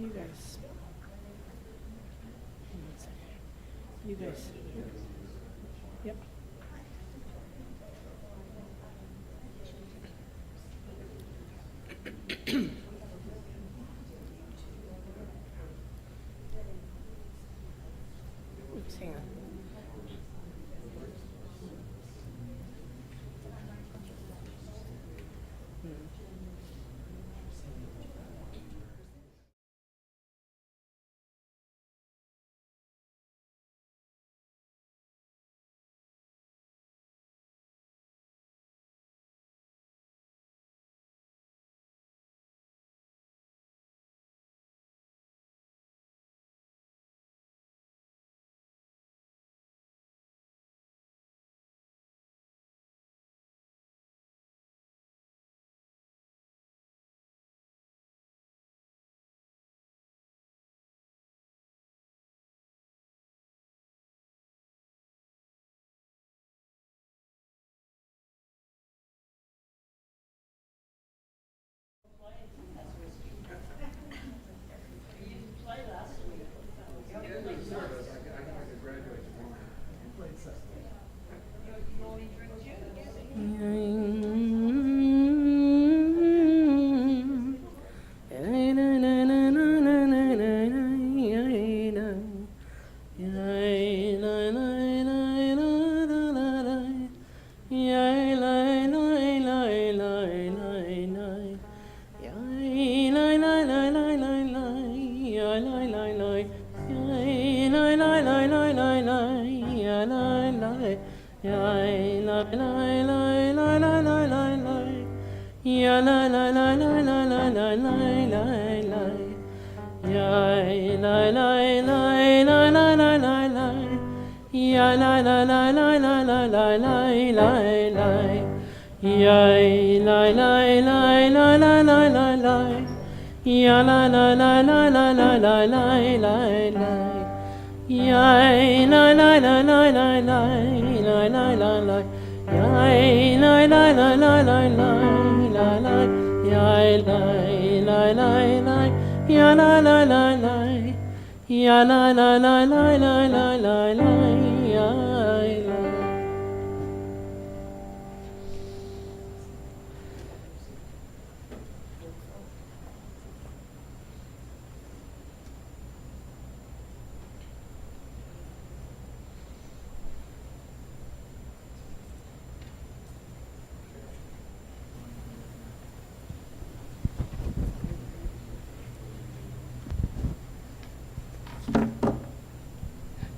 You guys. You guys. Yep. Oops, hang on.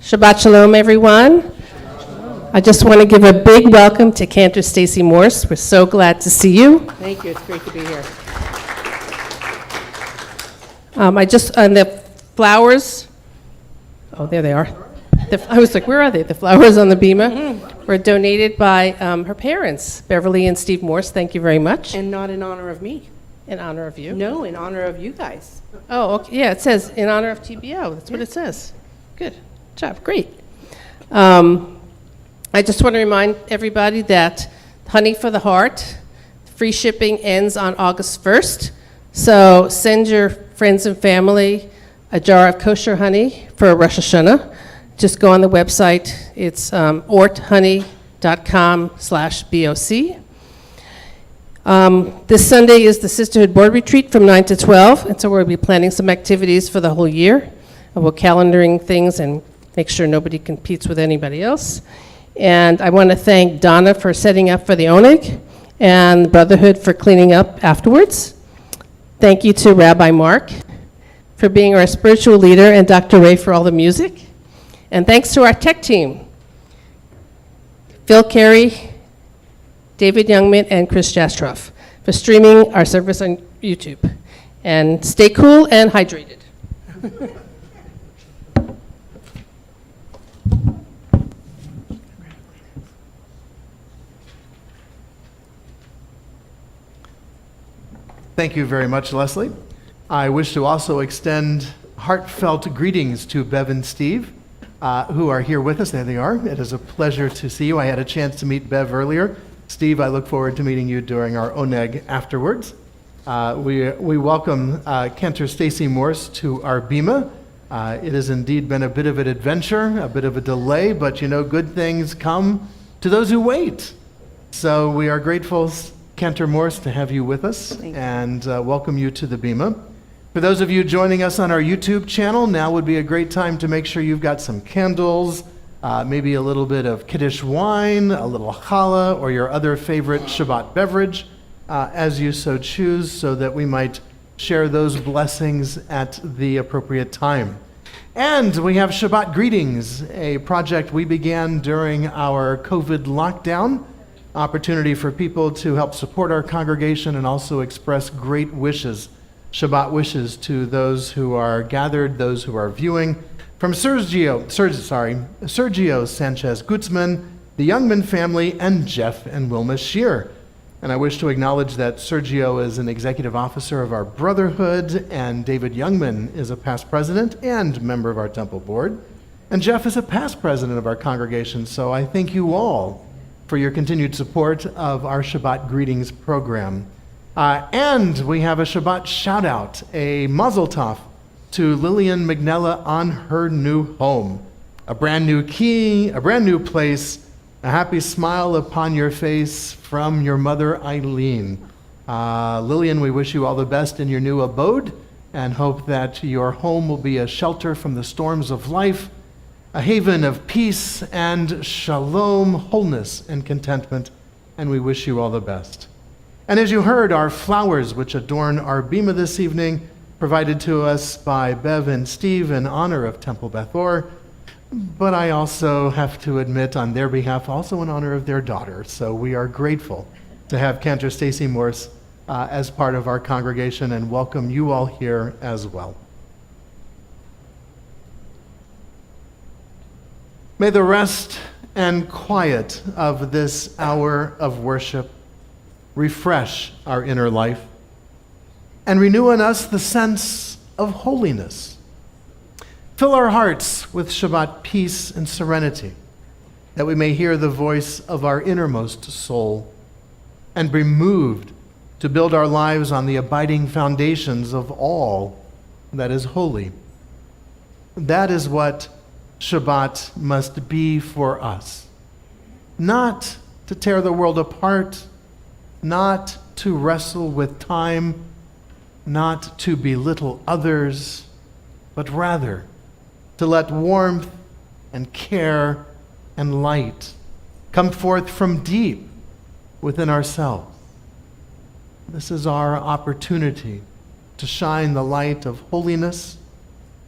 Shabbat Shalom, everyone. I just want to give a big welcome to Cantor Stacey Morse. We're so glad to see you. Thank you. It's great to be here. The flowers, oh, there they are. I was like, where are they? The flowers on the bima were donated by her parents, Beverly and Steve Morse. Thank you very much. And not in honor of me. In honor of you? No, in honor of you guys. Oh, okay. Yeah, it says in honor of TBO. That's what it says. Good job. Great. I just want to remind everybody that Honey for the Heart, free shipping ends on August 1st. So send your friends and family a jar of kosher honey for Rosh Hashanah. Just go on the website. It's orthoney.com/BOC. This Sunday is the Sisterhood Board Retreat from 9 to 12, and so we'll be planning some activities for the whole year. We're calendaring things and make sure nobody competes with anybody else. And I want to thank Donna for setting up for the Oneg and the Brotherhood for cleaning up afterwards. Thank you to Rabbi Mark for being our spiritual leader and Dr. Ray for all the music. And thanks to our tech team, Phil Carey, David Youngman, and Chris Jastroff for streaming our service on YouTube. And stay cool and hydrated. Thank you very much, Leslie. I wish to also extend heartfelt greetings to Bev and Steve, who are here with us. There they are. It is a pleasure to see you. I had a chance to meet Bev earlier. Steve, I look forward to meeting you during our Oneg afterwards. We welcome Cantor Stacey Morse to our bima. It has indeed been a bit of an adventure, a bit of a delay, but you know, good things come to those who wait. So we are grateful, Cantor Morse, to have you with us and welcome you to the bima. For those of you joining us on our YouTube channel, now would be a great time to make sure you've got some candles, maybe a little bit of Kiddush wine, a little challah, or your other favorite Shabbat beverage, as you so choose, so that we might share those blessings at the appropriate time. And we have Shabbat Greetings, a project we began during our COVID lockdown, opportunity for people to help support our congregation and also express great wishes, Shabbat wishes, to those who are gathered, those who are viewing. From Sergio Sanchez Gutzman, the Youngman family, and Jeff and Wilma Shear. And I wish to acknowledge that Sergio is an executive officer of our Brotherhood, and David Youngman is a past president and member of our temple board. And Jeff is a past president of our congregation, so I thank you all for your continued support of our Shabbat Greetings program. And we have a Shabbat shout out, a mazel tov to Lillian Magnella on her new home. A brand new key, a brand new place, a happy smile upon your face from your mother, Eileen. Lillian, we wish you all the best in your new abode and hope that your home will be a shelter from the storms of life, a haven of peace and shalom, wholeness and contentment, and we wish you all the best. And as you heard, our flowers which adorn our bima this evening, provided to us by Bev and Steve in honor of Temple Beth Or, but I also have to admit on their behalf, also in honor of their daughter. So we are grateful to have Cantor Stacey Morse as part of our congregation and welcome you all here as well. May the rest and quiet of this hour of worship refresh our inner life and renew in us the sense of holiness. Fill our hearts with Shabbat peace and serenity, that we may hear the voice of our innermost soul and be moved to build our lives on the abiding foundations of all that is holy. That is what Shabbat must be for us. Not to tear the world apart, not to wrestle with time, not to belittle others, but rather to let warmth and care and light come forth from deep within ourselves. This is our opportunity to shine the light of holiness,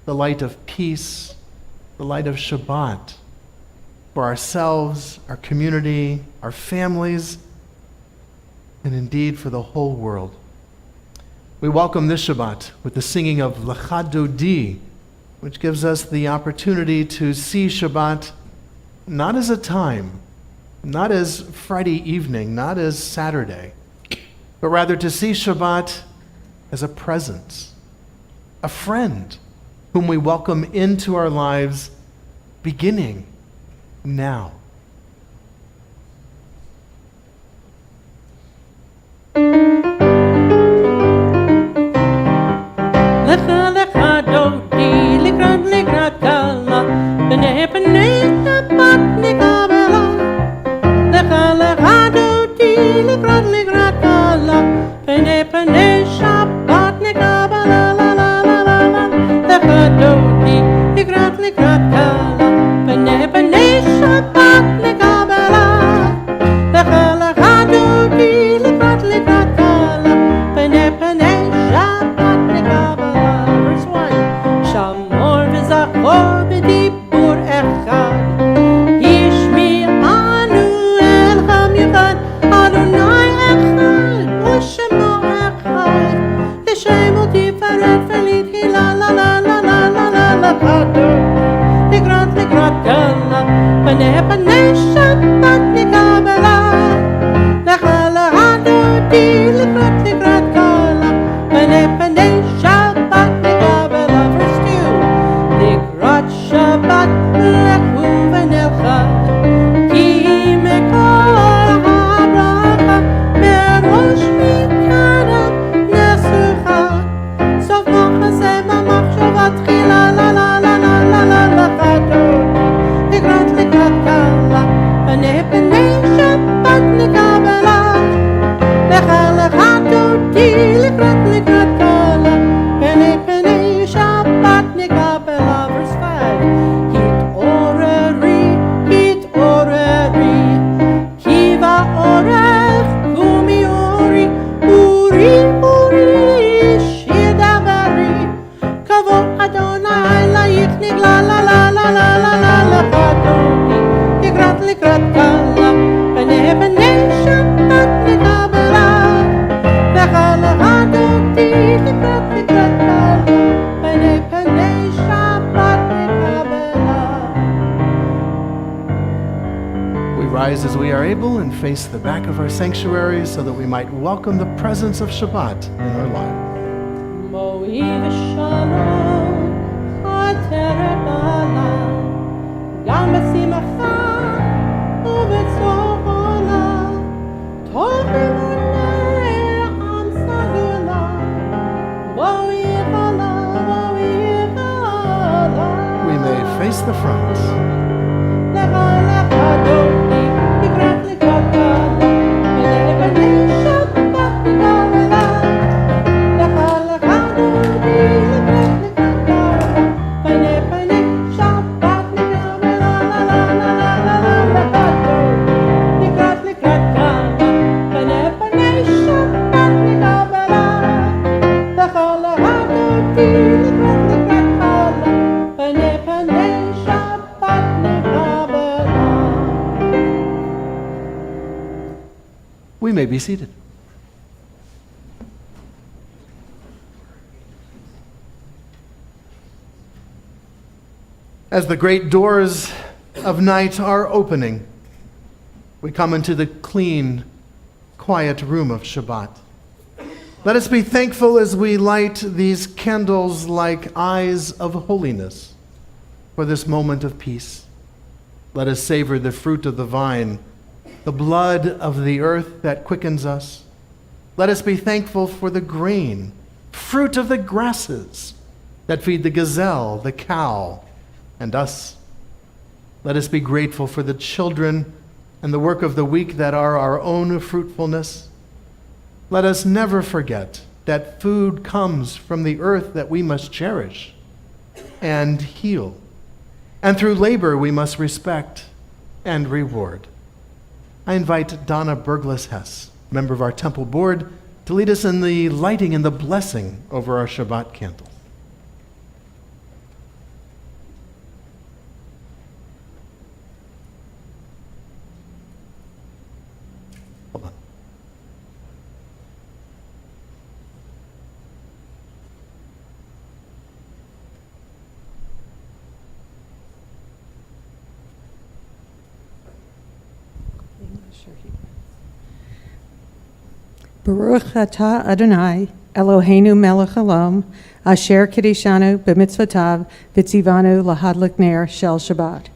the light of peace, the light of Shabbat for ourselves, our community, our families, and indeed for the whole world. We welcome this Shabbat with the singing of Lecha Dodi, which gives us the opportunity to see Shabbat not as a time, not as Friday evening, not as Saturday, but rather to see Shabbat as a presence, a friend whom we welcome into our lives beginning now. Lecha lecha dodi, likrat kala, b'nei Shabbat nikabela. Lecha lecha dodi, likrat kala, b'nei Shabbat nikabela. La la la la la. Lecha dodi, likrat kala, b'nei Shabbat nikabela. Lecha lecha dodi, likrat kala, b'nei Shabbat nikabela. Verse 1. Shamor v'zachor b'dibur echad. Yishmi anu el hamichad. Adonai echad, u'shemo echad. L'shem u'tifaret v'litchila la la la la la la la chador. Likrat kala, b'nei Shabbat nikabela. Lecha lecha dodi, likrat kala, b'nei Shabbat nikabela. Verse 2. Likrat Shabbat lechu v'nelcha, ki mekol ha'bracha, merosh mikana rise as we are able and face the back of our sanctuary so that we might welcome the presence of Shabbat in our lives. Moi v'shalom, ha'terem alai, gam b'simcha u'b'tzor olam, tov emunei am sagulam, moi v'ala. We may face the front. Lecha lecha dodi, likrat likrat kala, b'nei b'nei Shabbat nikavela. Lecha lecha dodi, likrat likrat kala, b'nei b'nei Shabbat nikavela. La la la la la la lecha dodi, likrat likrat kala, b'nei b'nei Shabbat nikavela. Lecha lecha dodi, likrat likrat kala, b'nei b'nei Shabbat nikavela. We may be seated. As the great doors of night are opening, we come into the clean, quiet room of Shabbat. Let us be thankful as we light these candles like eyes of holiness for this moment of peace. Let us savor the fruit of the vine, the blood of the earth that quickens us. Let us be thankful for the grain, fruit of the grasses that feed the gazelle, the cow, and us. Let us be grateful for the children and the work of the week that are our own fruitfulness. Let us never forget that food comes from the earth that we must cherish and heal. And through labor we must respect and reward. I invite Donna Berglas-Hess, member of our temple board, to lead us in the lighting and the blessing over our Shabbat candle. Hold on. Baruch atah Adonai, Eloheinu melech haolam, asher kiddushanu b'mitzvotav v'tzivanu lahadlik ner shel Shabbat.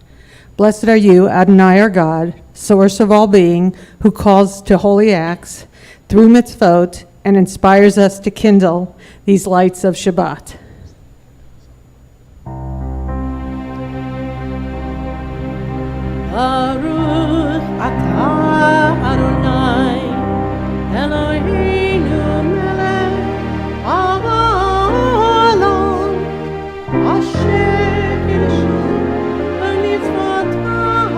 Blessed are you, Adonai our God, source of all being, who calls to holy acts through mitzvot and inspires us to kindle these lights of Shabbat. Baruch atah Adonai, Eloheinu melech haolam, asher kiddushanu b'mitzvotav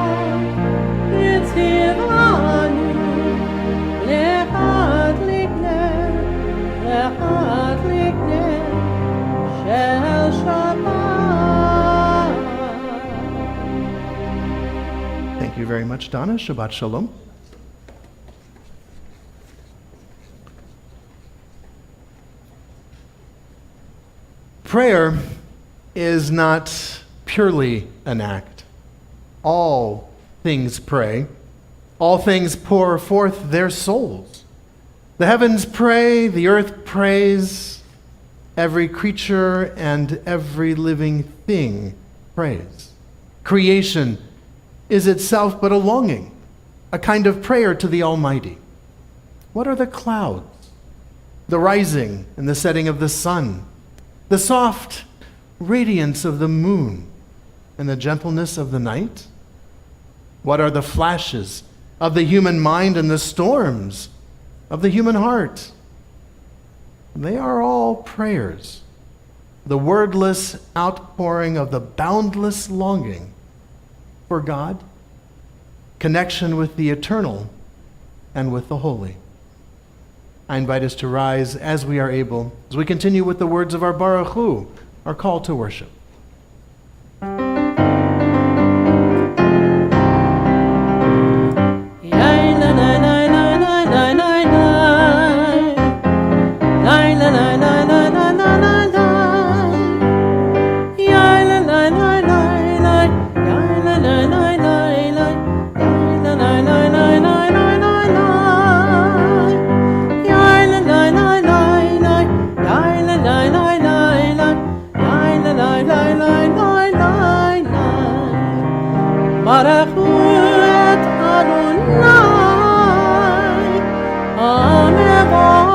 v'tzivanu lehadlik ner shel Shabbat. Thank you very much, Donna. Shabbat Shalom. Prayer is not purely an act. All things pray. All things pour forth their souls. The heavens pray, the earth prays, every creature and every living thing prays. Creation is itself but a longing, a kind of prayer to the Almighty. What are the clouds? The rising and the setting of the sun, the soft radiance of the moon, and the gentleness of the night? What are the flashes of the human mind and the storms of the human heart? They are all prayers, the wordless outpouring of the boundless longing for God, connection with the eternal and with the holy. I invite us to rise as we are able, as we continue with the words of our Baruch Hu, our call to worship. La יברכו את אדוני המבורך.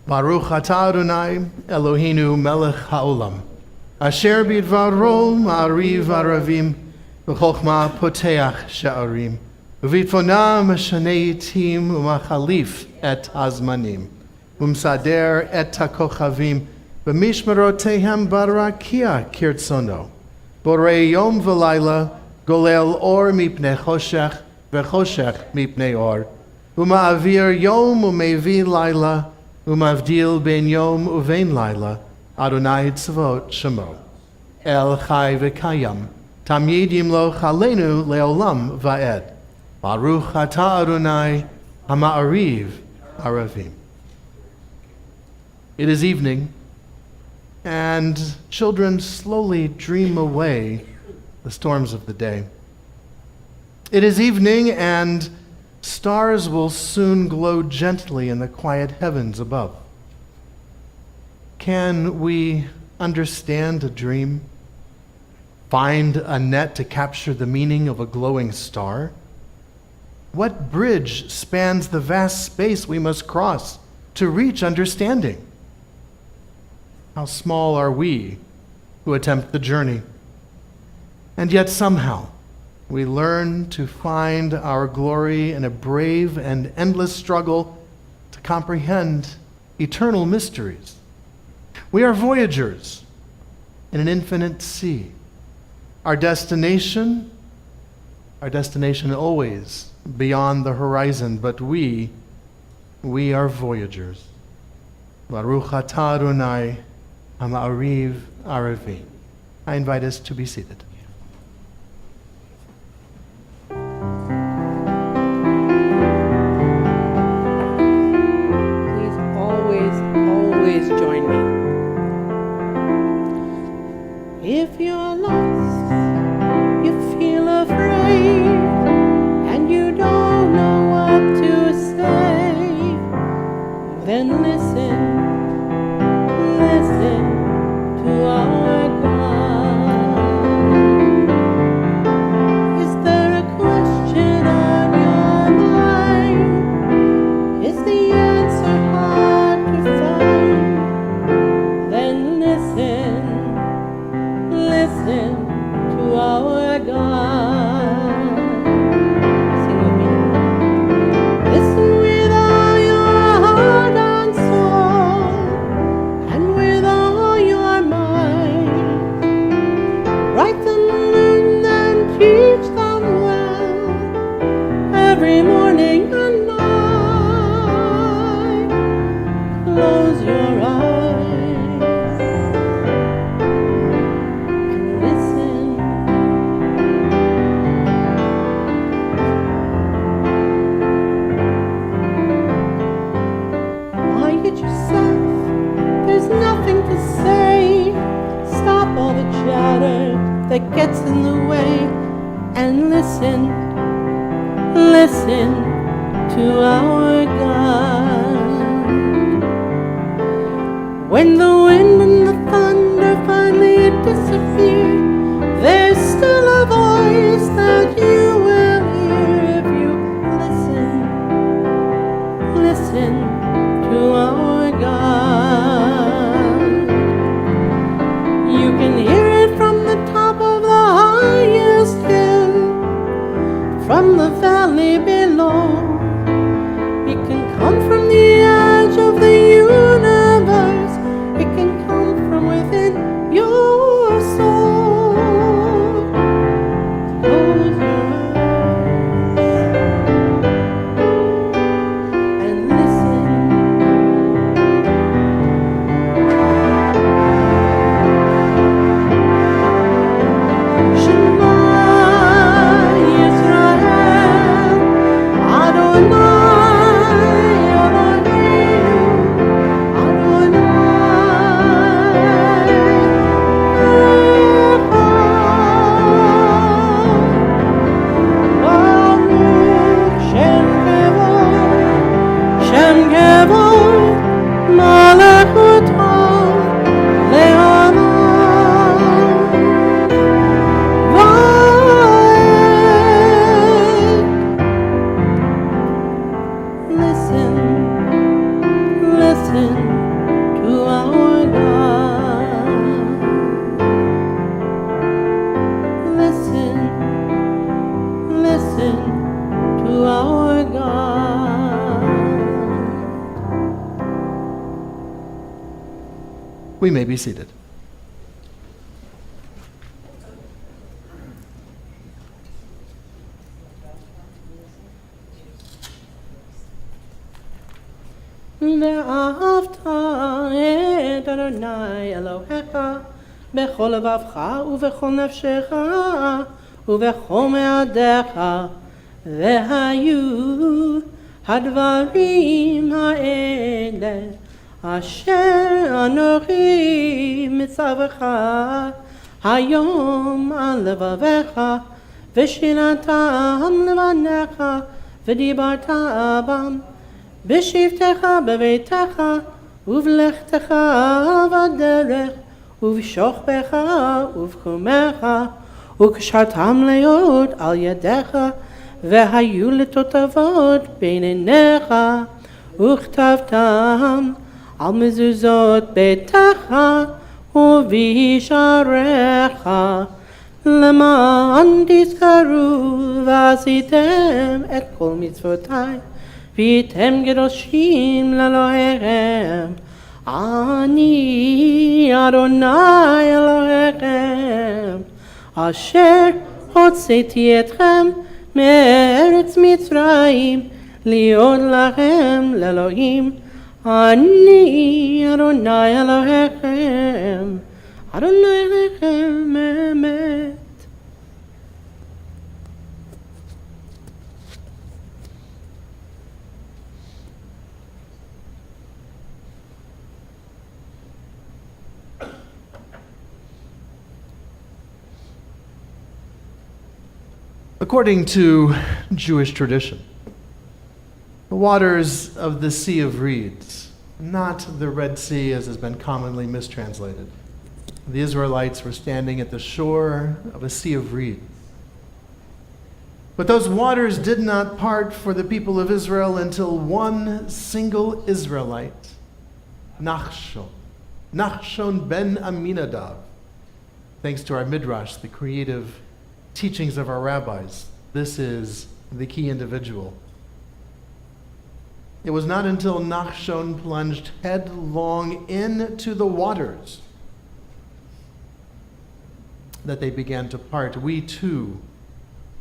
Baruch atah Adonai Eloheinu melech haolam, asher bidvaro ma'ariv aravim, v'chochma poteach sha'arim, v'vitfona meshanei tim u'machalif et hazmanim, umsader et hakochavim, v'mishmerotehem barakia kirtzono, borei yom v'layla, golel or mipnei choshech, v'choshech mipnei or, uma'avir yom u'mevi layla, Umavdil ben yom uvein laila, Adonai tzavot shemo. El chai v'kayam, tamyid yimlo chalenu leolam va'ed. Baruch atah Adonai hama'ariv aravim. It is evening, and children slowly dream away the storms of the day. It is evening, and stars will soon glow gently in the quiet heavens above. Can we understand a dream? Find a net to capture the meaning of a glowing star? What bridge spans the vast space we must cross to reach understanding? How small are we who attempt the journey? And yet somehow, we learn to find our glory in a brave and endless struggle to comprehend eternal mysteries. We are voyagers in an infinite sea. Our destination always beyond the horizon, but we are voyagers. Baruch atah Adonai hama'ariv aravim. I invite us to be seated. Join me. If you're lost, you feel afraid, and you don't know what to say, then listen to our God. Is there a question on your mind? Is the answer hard to find? Then listen to our God. Sing with me. Listen with all your heart and soul, and with all your mind. Write them, learn them, teach them well, every morning and night. Close your eyes and listen. Quiet yourself, there's nothing to say. Stop all the chatter that gets in the way, and listen to our God. When the wind and the thunder finally disappear, there's still a voice that you will hear if you listen to our God. You can hear it from the top of the highest hill, from the valley below. It can come from the edge of the universe. It can come from within your soul. Close your eyes We may be seated. ואהבת את אדוני אלוהיך בכל לבבך ובכל נפשך ובכל מאודיך, והיו הדברים האלה אשר אנוכי מצווך היום על לבביך, ושיננתם לבניך ודיברת בם בשבתך בביתך ובלכתך בדרך ובשוכבך ובקומך, וקשרתם להיות על ידיך, והיו לתותבות בין עיניך, וכתבתם על מזוזות ביתך ובשעריך, למען תזכרו ועשיתם את כל מצוותיי, והייתם קדושים לאלוהיכם. אני אדוני אלוהיכם, אשר הוצאתי אתכם מארץ מצרים, להיות לכם לאלוהים. אני אדוני אלוהיכם, אדוני אלוהיכם אמת. According to Jewish tradition, the waters of the Sea of Reeds, not the Red Sea as has been commonly mistranslated. The Israelites were standing at the shore of a sea of reeds. But those waters did not part for the people of Israel until one single Israelite, Nachshon ben Aminadab. Thanks to our Midrash, the creative teachings of our rabbis, this is the key individual. It was not until Nachshon plunged headlong into the waters that they began to part. We too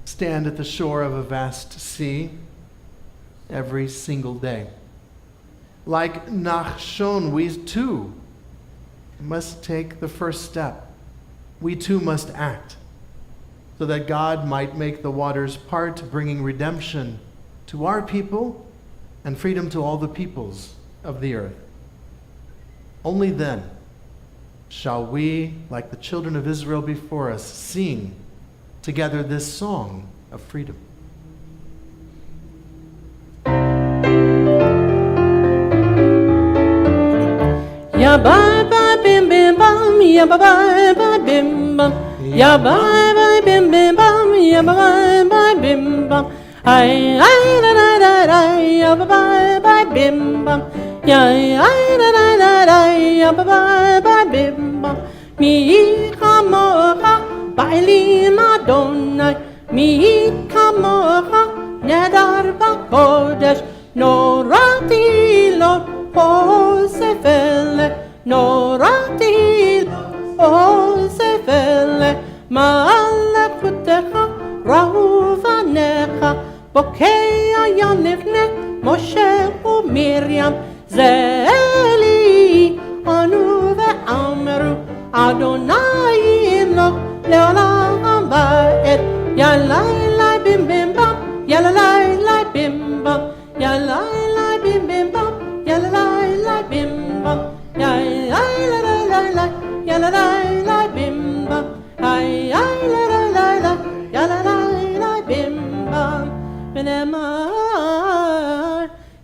stand at the shore of a vast sea every single day. Like Nachshon, we too must take the first step. We too must act, so that God might make the waters part, bringing redemption to our people and freedom to all the peoples of the earth. Only then shall we, like the children of Israel before us, sing together this song of freedom. Ya bye bye bim bim bam, ya bye bye bye bim bam, ya bye bye bim bim bam, ya bye bye bim bam, ay ay da da da da, ya bye bye bim bam, ya ay da da da da, ya bye bye bim bam. Mi kamocha bailim Adonai, mi kamocha nedar bakodesh, norati lo Osefele, norati Osefele, ma'alakutecha rauvanecha, bokea yanifne Moshe uMiriam, zeeli anu ve'amru Adonai lo leolam ba'et, yalai lai bim bim bam, yalai lai bim bam, yalai lai bim bim bam. Yalla la bim bam, yalla la yalla la bim bam, yalla la yalla la bim bam. Benemar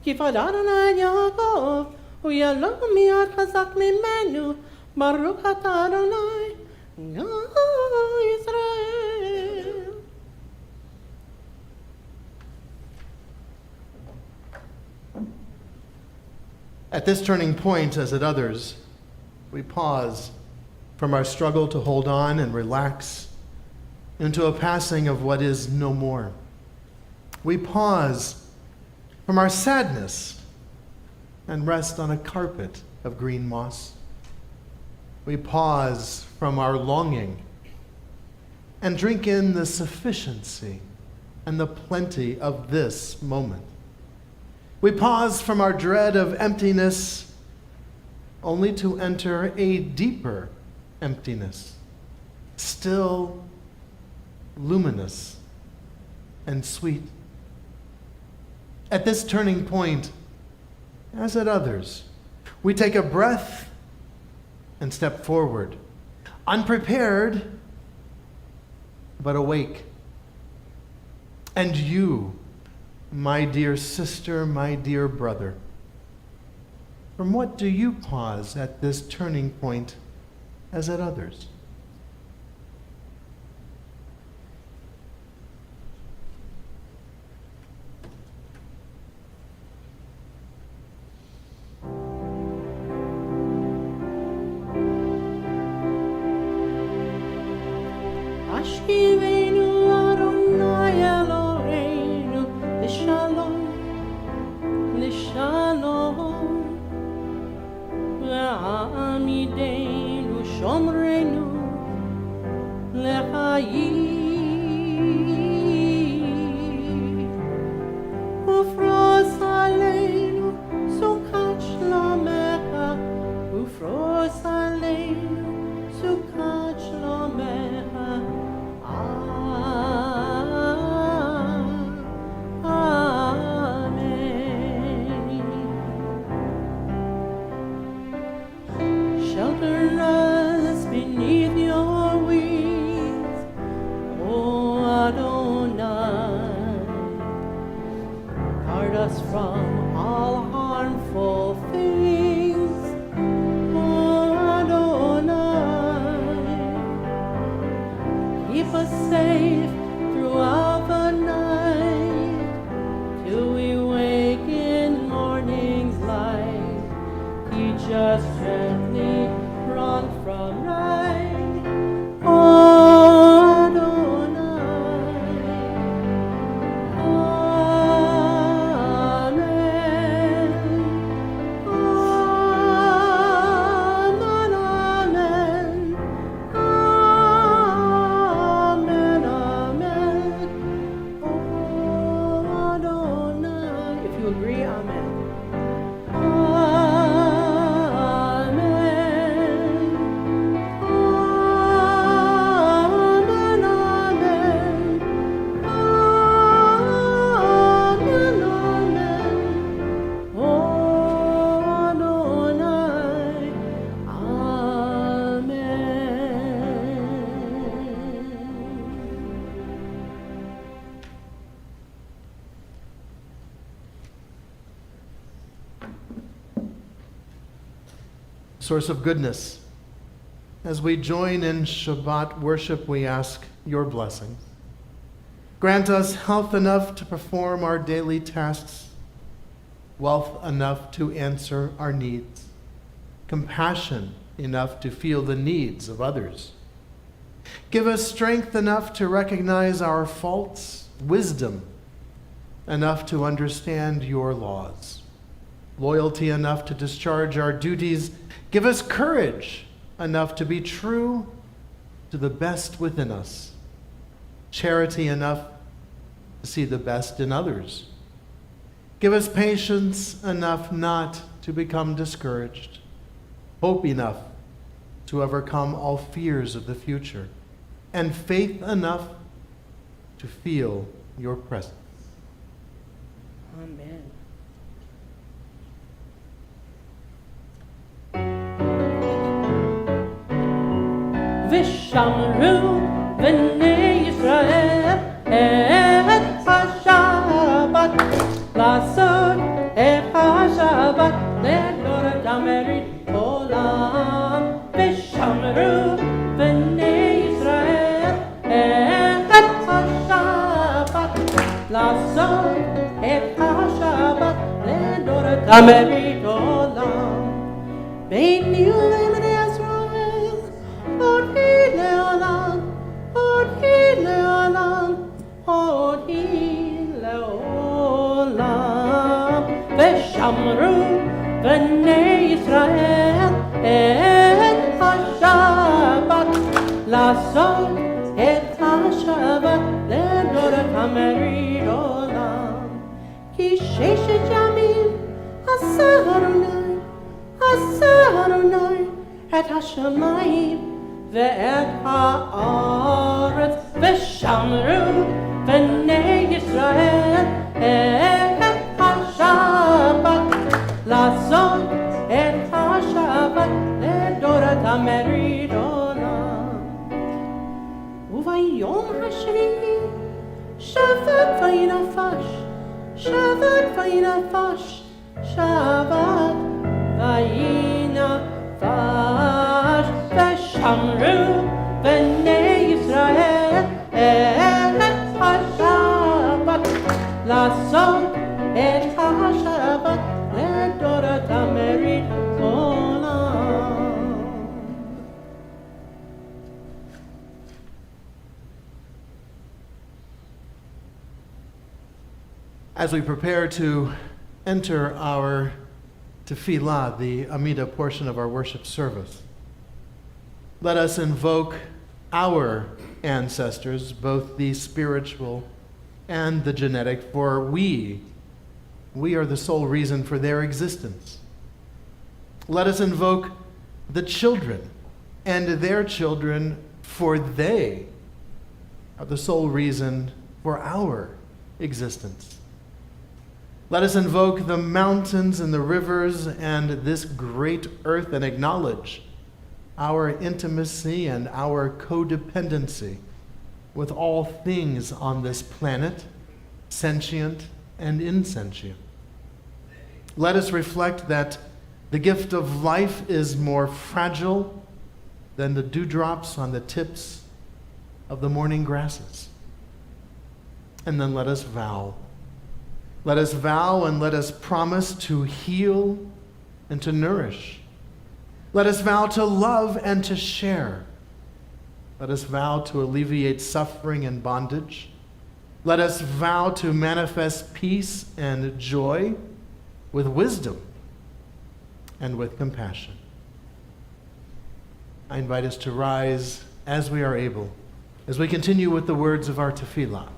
kifad Adonai Yaakov, uyalom miyad chazak mimenu, Baruch atah Adonai Yisrael. At this turning point, as at others, we pause from our struggle to hold on and relax into a passing of what is no more. We pause from our sadness and rest on a carpet of green moss. We pause from our longing and drink in the sufficiency and the plenty of this moment. We pause from our dread of emptiness only to enter a deeper emptiness, still luminous and sweet. At this turning point, as at others, we take a breath and step forward, unprepared but awake. And you, my dear sister, my dear brother, from what do you pause at this turning point as at others? Ashkivenu Adonai Eloheinu L'shalom, L'shalom Ve'amidenu Shomrenu L'chayim Ufros Aleinu Sukat Shlomecha Ufros Aleinu Sukat Shlomecha Shelter us beneath your wings, O Adonai. Guard us from all harmful things, O Adonai. Keep us safe throughout the night, till we wake in morning's light. Teach us gently run from right, O Adonai. Amen. Amen. Amen. Amen. O Adonai. If you agree, amen. Source of goodness, as we join in Shabbat worship, we ask your blessing. Grant us health enough to perform our daily tasks, wealth enough to answer our needs, compassion enough to feel the needs of others. Give us strength enough to recognize our faults, wisdom enough to understand your laws, loyalty enough to discharge our duties. Give us courage enough to be true to the best within us, charity enough to see the best in others. Give us patience enough not to become discouraged, hope enough to overcome all fears of the future, and faith enough to feel your presence. Amen. ושמרו בני ישראל את השבת, לעשות את השבת לדורתם מרית עולם. ושמרו בני ישראל את השבת, לעשות את השבת לדורתם מרית עולם. ביני ולבני ישראל עוד היא לעולם, עוד היא לעולם, עוד היא לעולם. ושמרו בני ישראל את השבת השבת, לעשות את השבת לדורות המריד עולם. כי ששת ימים עשה אדוני את השמיים ואת הארץ, ושמרו בני ישראל את השבת, לעשות את השבת לדורות המריד עולם. וביום השביעי שבת וינפש, שבת וינפש, שבת וינפש, ושמרו בני ישראל את השבת, לעשות את השבת לדורות המריד עולם. As we prepare to enter our tefillah, the Amida portion of our worship service, let us invoke our ancestors, both the spiritual and the genetic, for we are the sole reason for their existence. Let us invoke the children and their children, for they are the sole reason for our existence. Let us invoke the mountains and the rivers and this great earth and acknowledge our intimacy and our codependency with all things on this planet, sentient and insentient. Let us reflect that the gift of life is more fragile than the dewdrops on the tips of the morning grasses. And then let us vow. Let us vow and let us promise to heal and to nourish. Let us vow to love and to share. Let us vow to alleviate suffering and bondage. Let us vow to manifest peace and joy with wisdom and with compassion. I invite us to rise as we are able, as we continue with the words of our tefillah.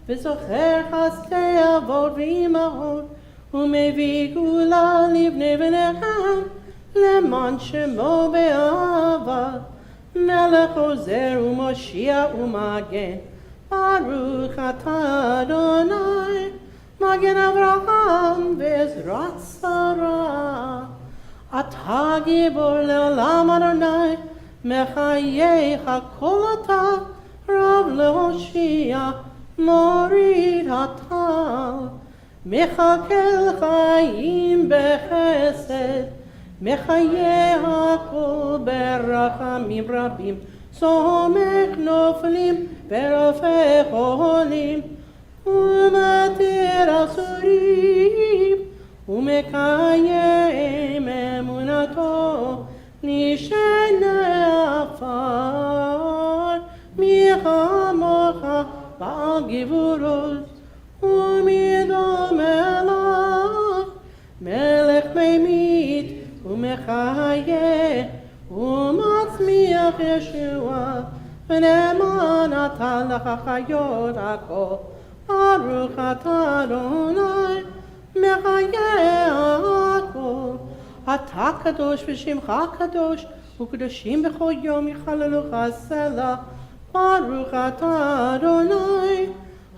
וזוכר חסדי אבות ואימהות, ומביא גאולה לבני בניהם, למען שמו באהבה. מלך עוזר ומושיע ומגן, ברוך אתה אדוני, מגן אברהם ועזרת שרה. אתה גיבור לעולם אדוני, מחייך כל אתה, רב להושיע, מוריד הטל, מחכה חיים בחסד, מחיה הכל ברחמים רבים, סומך נופלים ורופא חולים, ומתיר אסורים, ומקיים אמונתו, נשנה עפר, מי כמוך בעל גבורות, ומי דומה לך, מלך ממית ומחיה, ומצמיח ישועה, ונאמן אתה לך חיות הכל. ברוך אתה אדוני, מחיה הכל. אתה קדוש ושמך קדוש, וקדושים בכל יום יחללוך הסלע. ברוך אתה אדוני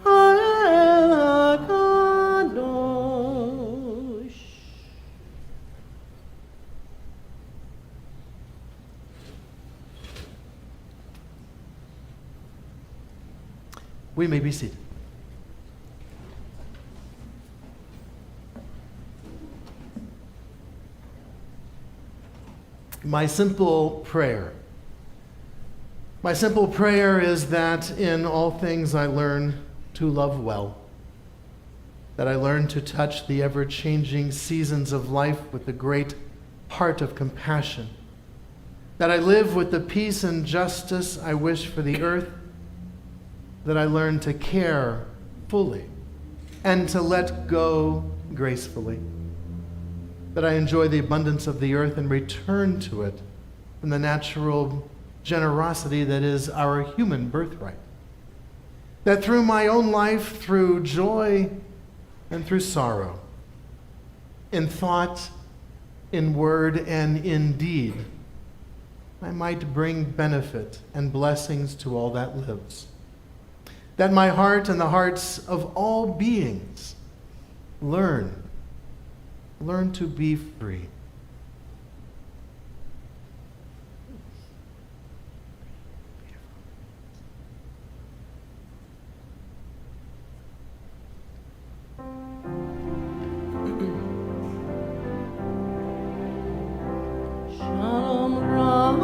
האל הקדוש. We may be seated. My simple prayer. My simple prayer is that in all things I learn to love well, that I learn to touch the ever-changing seasons of life with a great heart of compassion, that I live with the peace and justice I wish for the earth, that I learn to care fully and to let go gracefully, that I enjoy the abundance of the earth and return to it from the natural generosity that is our human birthright, that through my own life, through joy and through sorrow, in thought, in word, and in deed, I might bring benefit and blessings to all that lives, that my heart and the hearts of all beings learn to be free. Shalom Rav,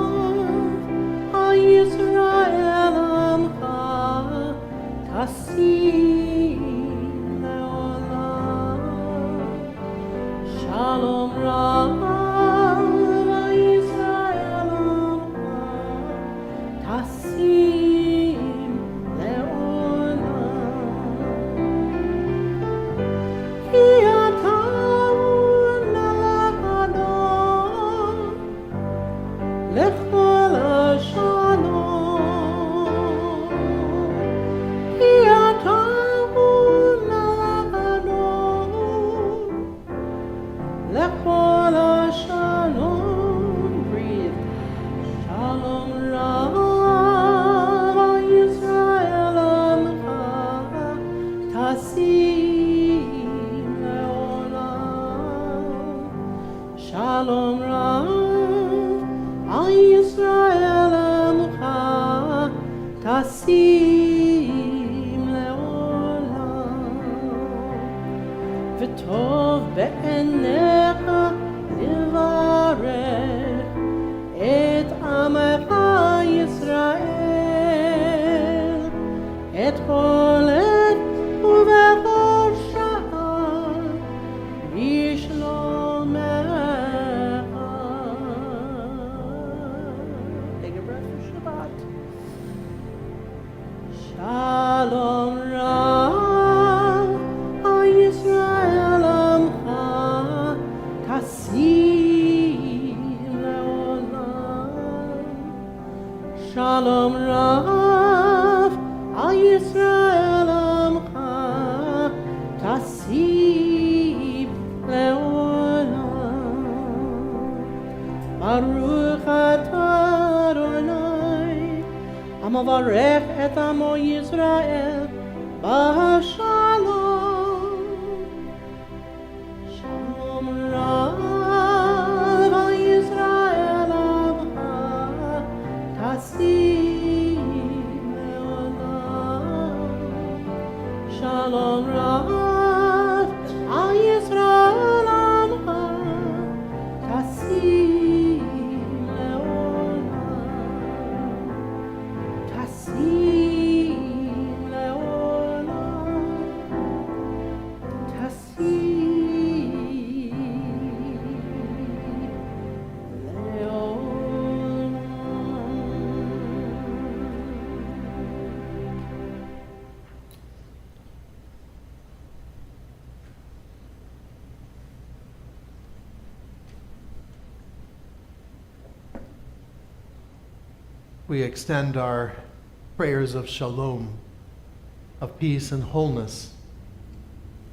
HaYisrael Amcha, Tasim Leolam. Shalom Rav, HaYisrael Amcha, Tasim Leolam. Ki ata לכל השלום, כי אתה הוא לנו, לכל השלום. Breathe. שלום רב ישראל עמך, תשים לעולם. שלום רב ישראל עמך, תשים לעולם. וטוב בעיניך לברך את עמך ישראל, את כל עת ובכל שעה בשלומך. Take a breath for Shabbat. Shalom Rav, HaYisrael Amcha, Tasim Leolam. Shalom Rav, HaYisrael Amcha, Tasim Leolam. Baruch atah Adonai, המברך את עמו ישראל בשלום. שלום רב ישראל עמך, תשים לעולם. שלום רב ישראל עמך, תשים We extend our prayers of shalom, of peace and wholeness,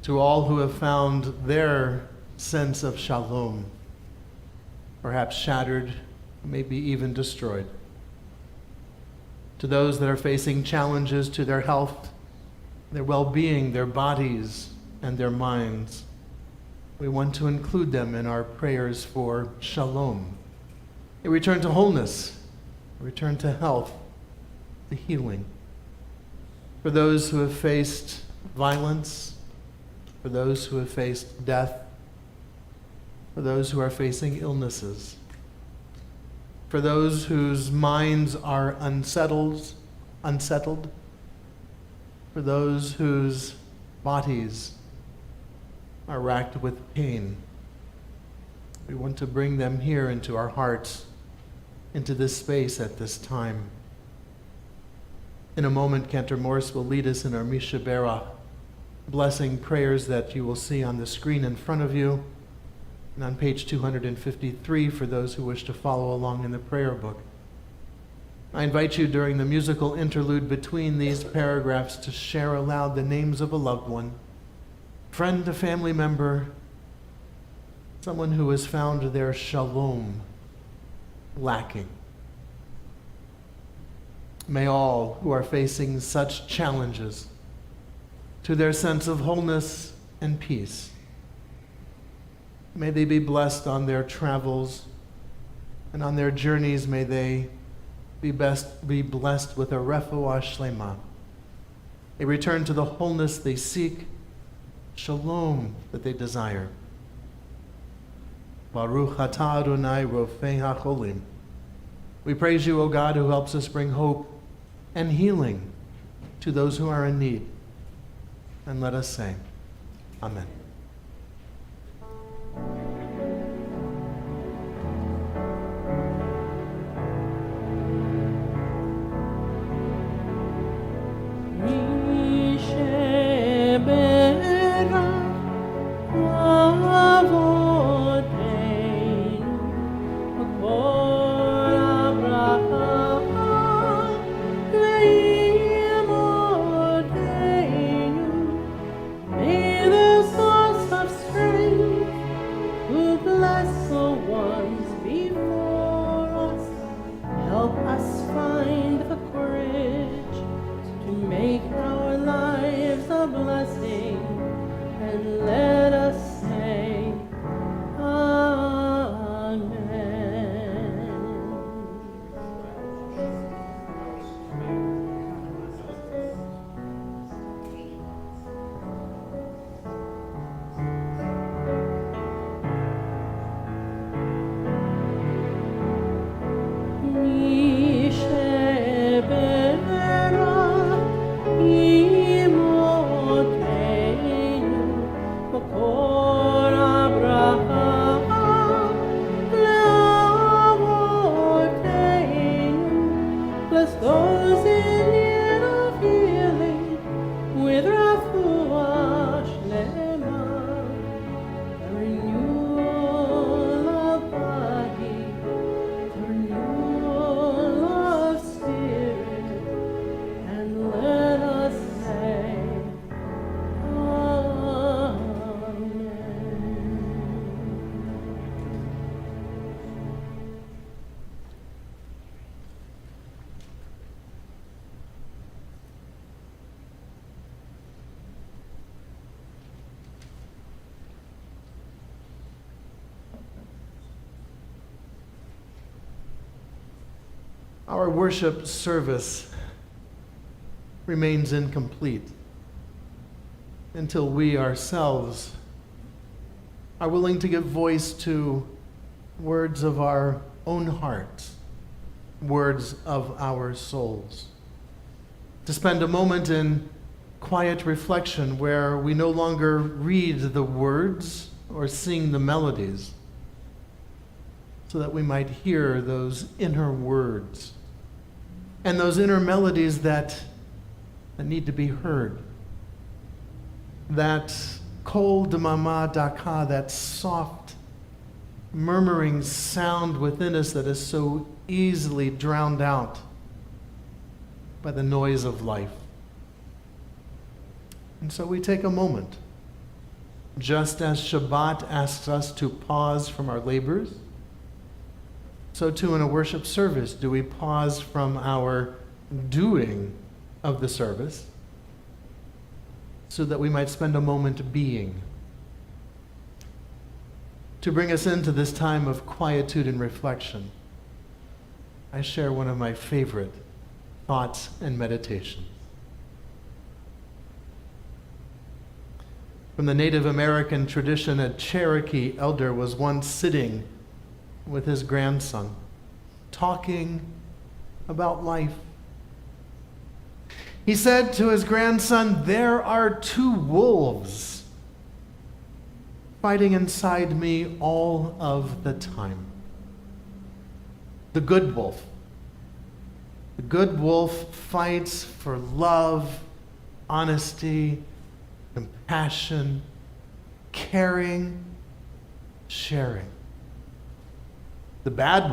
to all who have found their sense of shalom, perhaps shattered maybe even destroyed. To those that are facing challenges to their health, their well-being, their bodies, and their minds, we want to include them in our prayers for shalom, a return to wholeness, a return to health, to healing. For those who have faced violence, for those who have faced death, for those who are facing illnesses, for those whose minds are unsettled, for those whose bodies are racked with pain. We want to bring them here into our hearts, into this space at this time. In a moment, Cantor Morse will lead us in our Misha Berach, blessing prayers that you will see on the screen in front of you, and on page 253 for those who wish to follow along in the prayer book. I invite you during the musical interlude between these paragraphs to share aloud the names of a loved one, friend, a family member, someone who has found their shalom lacking. May all who are facing such challenges to their sense of wholeness and peace, may they be blessed on their travels, and on their journeys may they be blessed with a refuah shlema, a return to the wholeness they seek, shalom that they desire. Baruch atah Adonai rofei hacholim. We praise you, O God, who helps us bring hope and healing to those who are in need. And let us say, Amen. Our worship service remains incomplete until we ourselves are willing to give voice to words of our own hearts, words of our souls. To spend a moment in quiet reflection where we no longer read the words or sing the melodies, so that we might hear those inner words and those inner melodies that need to be heard. That kol demama daka, that soft, murmuring sound within us that is so easily drowned out by the noise of life. And so we take a moment, just as Shabbat asks us to pause from our labors, So too in a worship service, do we pause from our doing of the service so that we might spend a moment being, to bring us into this time of quietude and reflection. I share one of my favorite thoughts and meditations. From the Native American tradition, a Cherokee elder was once sitting with his grandson, talking about life. He said to his grandson, "There are two wolves fighting inside me all of the time. The good wolf. The good wolf fights for love, honesty, compassion, caring, sharing. The bad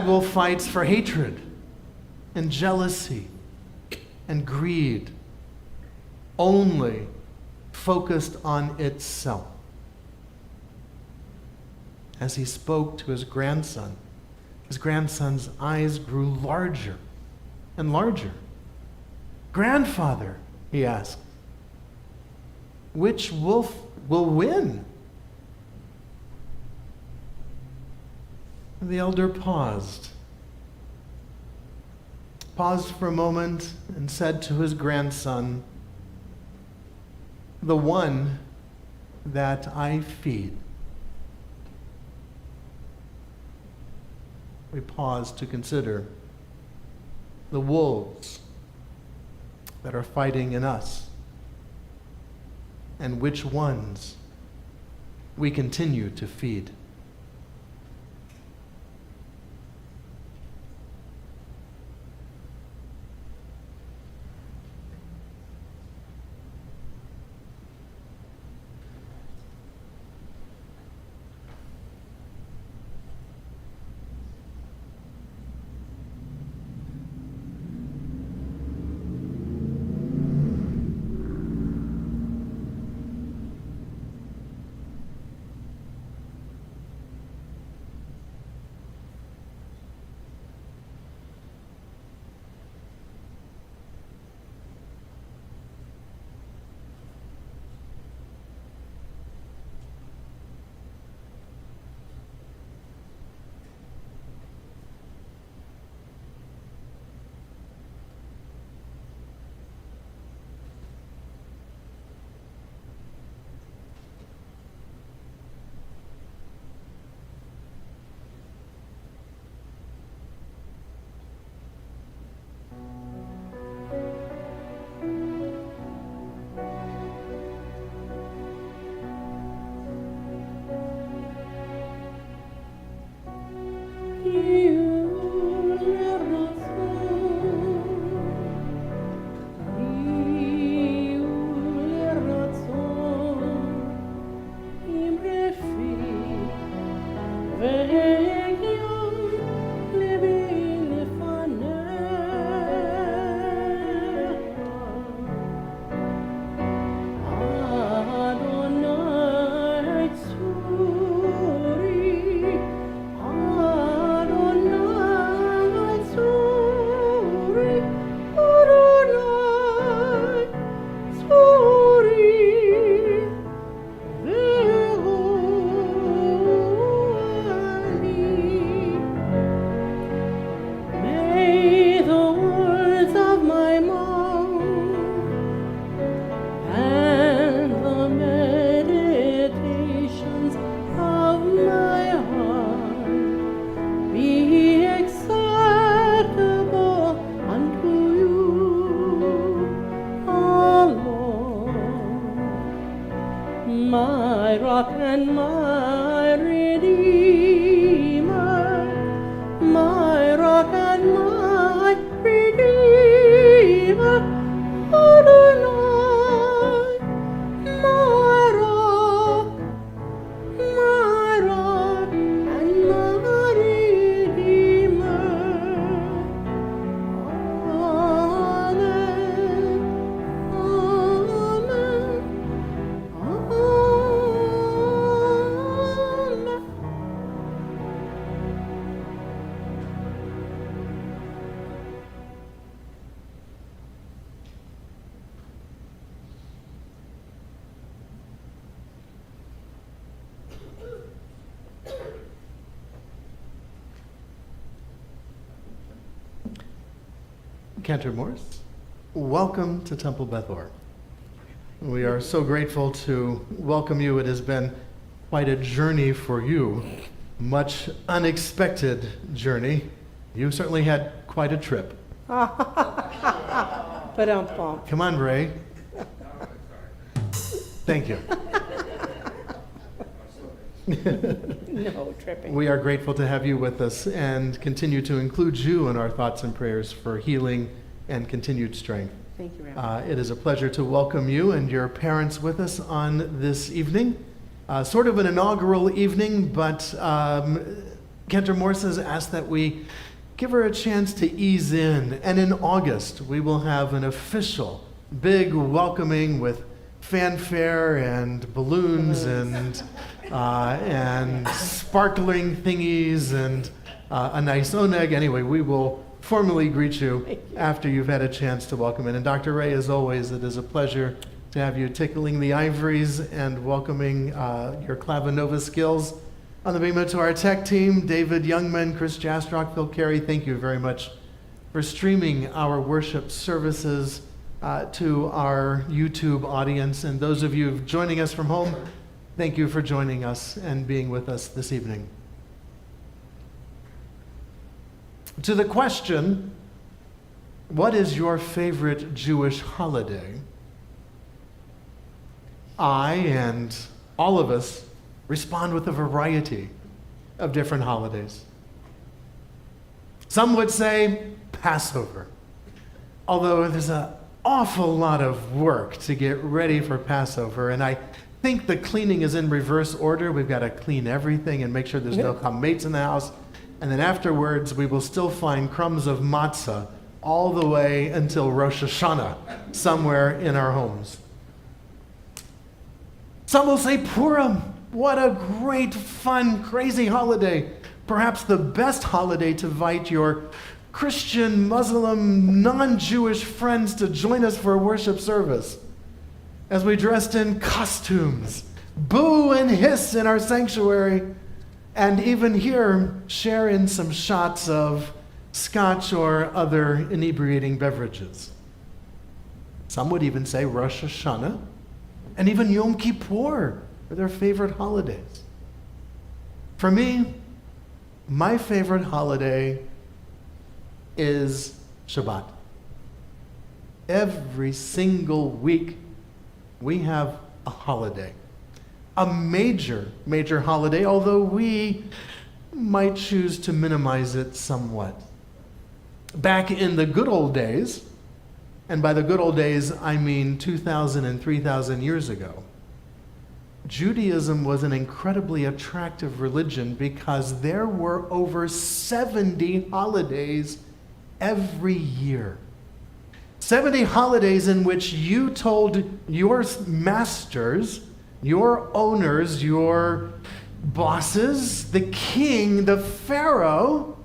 wolf fights for hatred and jealousy and greed, only focused on itself." As he spoke to his grandson's eyes grew larger and larger. "Grandfather," he asked, "which wolf will win?" The elder paused for a moment and said to his grandson, "The one that I feed." We pause to consider the wolves that are fighting in us and which ones we continue to feed. Cantor Morse, welcome to Temple Bethor. We are so grateful to welcome you. It has been quite a journey for you, much unexpected journey. You certainly had quite a trip. But Come on, Ray. Thank you. no tripping. We are grateful to have you with us and continue to include you in our thoughts and prayers for healing and continued strength. Thank you, Rabbi. It is a pleasure to welcome you and your parents with us on this evening. Sort of an inaugural evening, but Cantor Morse has asked that we give her a chance to ease in. And in August, we will have an official big welcoming with fanfare and balloons and sparkling thingies and a nice oneg. Anyway, we will formally greet you after you've had a chance to welcome in. And Dr. Ray, as always, it is a pleasure to have you tickling the ivories and welcoming your Clavinova skills. On the bima to our tech team, David Youngman, Chris Jastrock, Phil Carey, thank you very much for streaming our worship services to our YouTube audience. And those of you joining us from home, thank you for joining us and being with us this evening. To the question, what is your favorite Jewish holiday? I and all of us respond with a variety of different holidays. Some would say Passover, although there's an awful lot of work to get ready for Passover, and I think the cleaning is in reverse order. We've got to clean everything and make sure there's no chametz in the house, and then afterwards we will still find crumbs of matzah all the way until Rosh Hashanah somewhere in our homes. Some will say Purim. What a great, fun, crazy holiday. Perhaps the best holiday to invite your Christian, Muslim, non-Jewish friends to join us for a worship service as we dressed in costumes, boo and hiss in our sanctuary, and even here share in some shots of scotch or other inebriating beverages. Some would even say Rosh Hashanah and even Yom Kippur are their favorite holidays. For me, my favorite holiday is Shabbat. Every single week, we have a holiday. A major, major holiday, although we might choose to minimize it somewhat. Back in the good old days, and by the good old days, I mean 2,000 and 3,000 years ago, Judaism was an incredibly attractive religion because there were over 70 holidays every year. 70 holidays in which you told your masters, your owners, your bosses, the king, the pharaoh,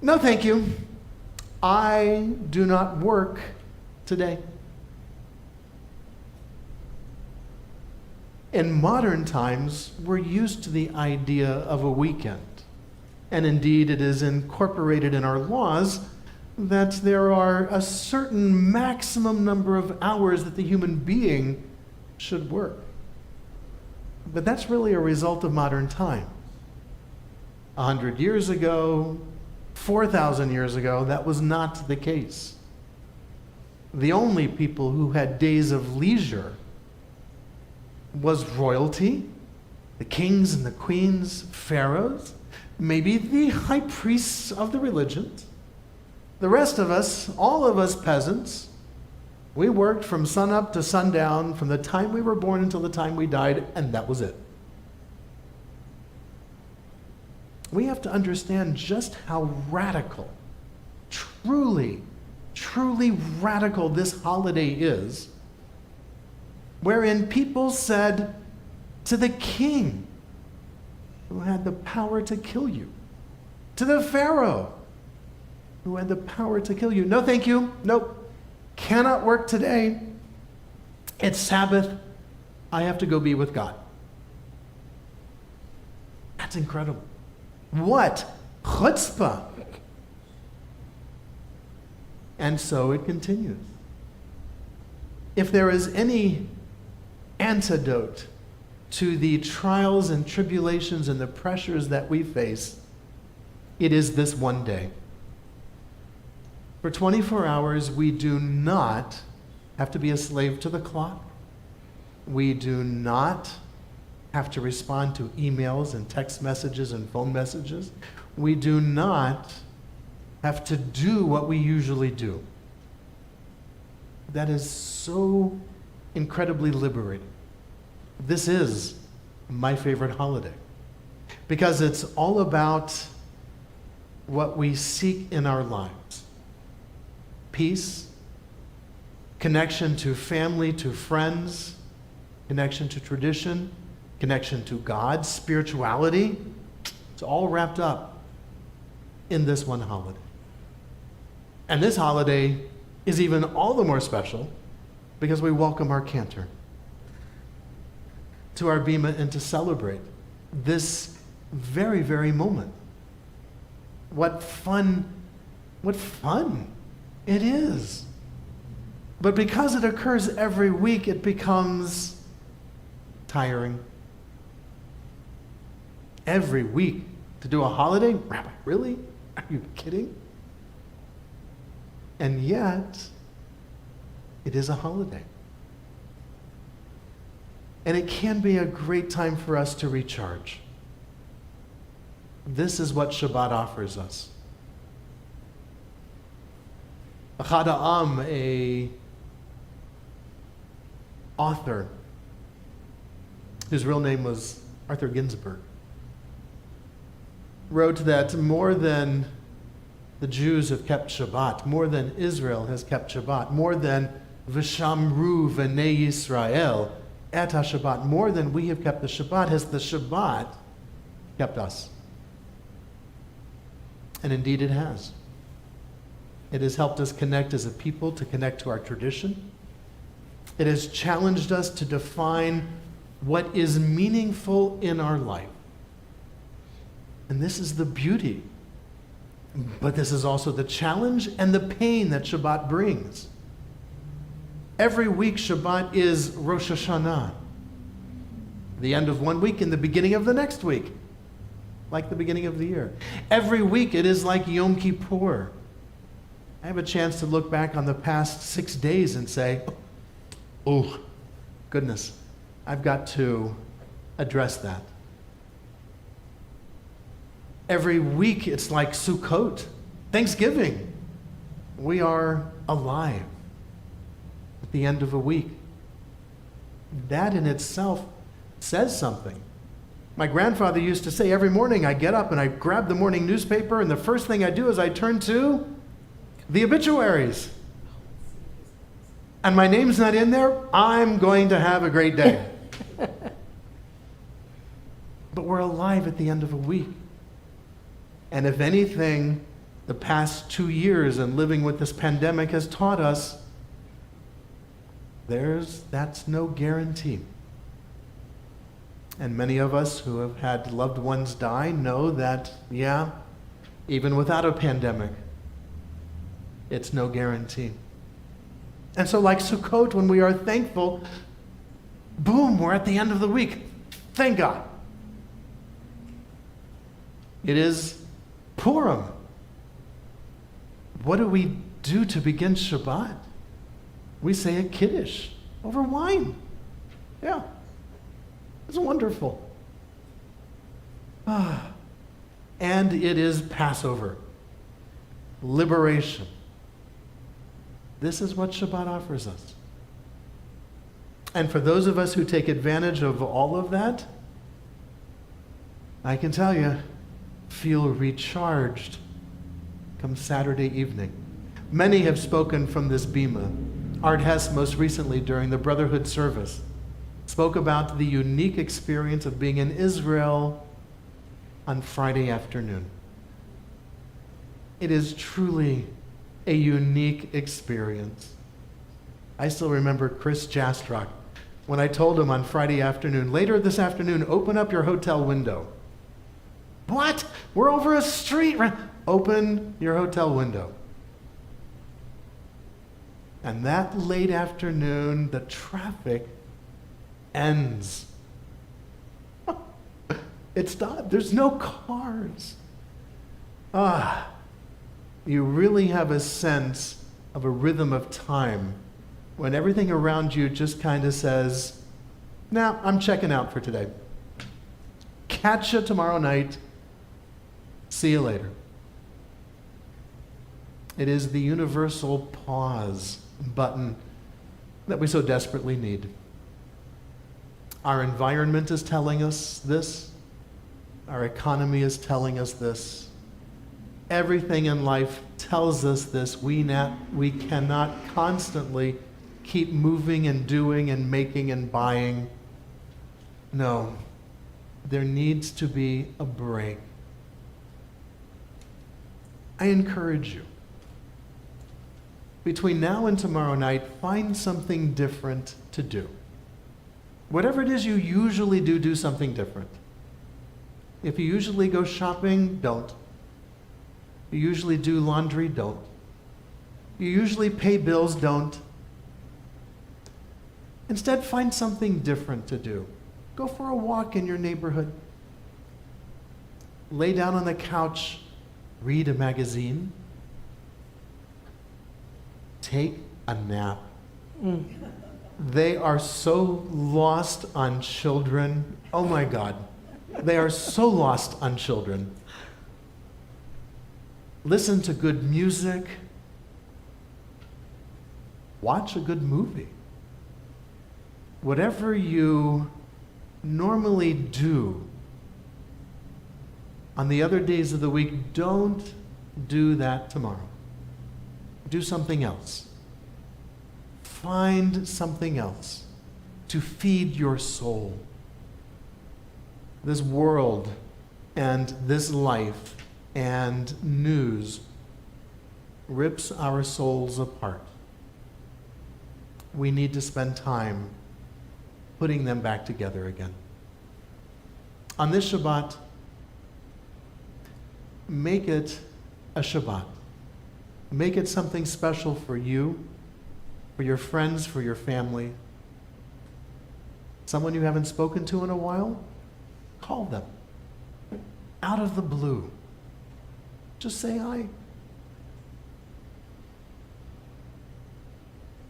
no thank you, I do not work today. In modern times, we're used to the idea of a weekend. And indeed, it is incorporated in our laws that there are a certain maximum number of hours that the human being should work. But that's really a result of modern time. 100 years ago, 4,000 years ago, that was not the case. The only people who had days of leisure was royalty, the kings and the queens, pharaohs, maybe the high priests of the religions. The rest of us, all of us peasants, we worked from sunup to sundown, from the time we were born until the time we died, and that was it. We have to understand just how radical, truly, truly radical this holiday is, wherein people said to the king who had the power to kill you, to the pharaoh who had the power to kill you, no thank you, nope, cannot work today, it's Sabbath, I have to go be with God. That's incredible. What chutzpah. And so it continues. If there is any antidote to the trials and tribulations and the pressures that we face, it is this one day. For 24 hours, we do not have to be a slave to the clock. We do not have to respond to emails and text messages and phone messages. We do not have to do what we usually do. That is so incredibly liberating. This is my favorite holiday because it's all about what we seek in our lives. Peace, connection to family, to friends, connection to tradition, connection to God, spirituality. It's all wrapped up in this one holiday. And this holiday is even all the more special because we welcome our cantor to our bima and to celebrate this very, very moment. What fun it is. But because it occurs every week, it becomes tiring. Every week to do a holiday? Rabbi, really? Are you kidding? And yet, it is a holiday. And it can be a great time for us to recharge. This is what Shabbat offers us. Achad Ha'am, a author whose real name was Arthur Ginsburg, wrote that more than the Jews have kept Shabbat, more than Israel has kept Shabbat, more than V'shamru v'nei Yisrael et HaShabbat, more than we have kept the Shabbat, has the Shabbat kept us. And indeed it has. It has helped us connect as a people, to connect to our tradition. It has challenged us to define what is meaningful in our life. And this is the beauty. But this is also the challenge and the pain that Shabbat brings. Every week, Shabbat is Rosh Hashanah. The end of one week and the beginning of the next week. Like the beginning of the year. Every week, it is like Yom Kippur. I have a chance to look back on the past 6 days and say, oh, goodness, I've got to address that. Every week, it's like Sukkot, Thanksgiving. We are alive at the end of a week. That in itself says something. My grandfather used to say every morning I get up and I grab the morning newspaper and the first thing I do is I turn to the obituaries. And my name's not in there, I'm going to have a great day. But we're alive at the end of a week. And if anything, the past 2 years and living with this pandemic has taught us, that's no guarantee. And many of us who have had loved ones die know that, yeah, even without a pandemic, it's no guarantee. And so like Sukkot, when we are thankful, boom, we're at the end of the week. Thank God. It is Purim. What do we do to begin Shabbat? We say a Kiddush over wine. Yeah. It's wonderful. And it is Passover. Liberation. This is what Shabbat offers us. And for those of us who take advantage of all of that, I can tell you, feel recharged come Saturday evening. Many have spoken from this bima. Art Hess, most recently during the Brotherhood service, spoke about the unique experience of being in Israel on Friday afternoon. It is truly a unique experience. I still remember Chris Jastrock when I told him on Friday afternoon, later this afternoon, open up your hotel window. What? We're over a street. Open your hotel window. And that late afternoon, the traffic ends. It stopped. There's no cars. You really have a sense of a rhythm of time when everything around you just kind of says, nah, I'm checking out for today. Catch you tomorrow night. See you later. It is the universal pause button that we so desperately need. Our environment is telling us this. Our economy is telling us this. Everything in life tells us this. We cannot constantly keep moving and doing and making and buying. No, there needs to be a break. I encourage you, between now and tomorrow night, find something different to do. Whatever it is you usually do, do something different. If you usually go shopping, don't. You usually do laundry, don't. You usually pay bills, don't. Instead, find something different to do. Go for a walk in your neighborhood. Lay down on the couch, read a magazine. Take a nap. They are so lost on children. Oh my God. They are so lost on children. Listen to good music. Watch a good movie. Whatever you normally do on the other days of the week, don't do that tomorrow. Do something else. Find something else to feed your soul. This world and this life and news rips our souls apart. We need to spend time putting them back together again. On this Shabbat, make it a Shabbat. Make it something special for you, for your friends, for your family. Someone you haven't spoken to in a while, call them. Out of the blue. Just say hi.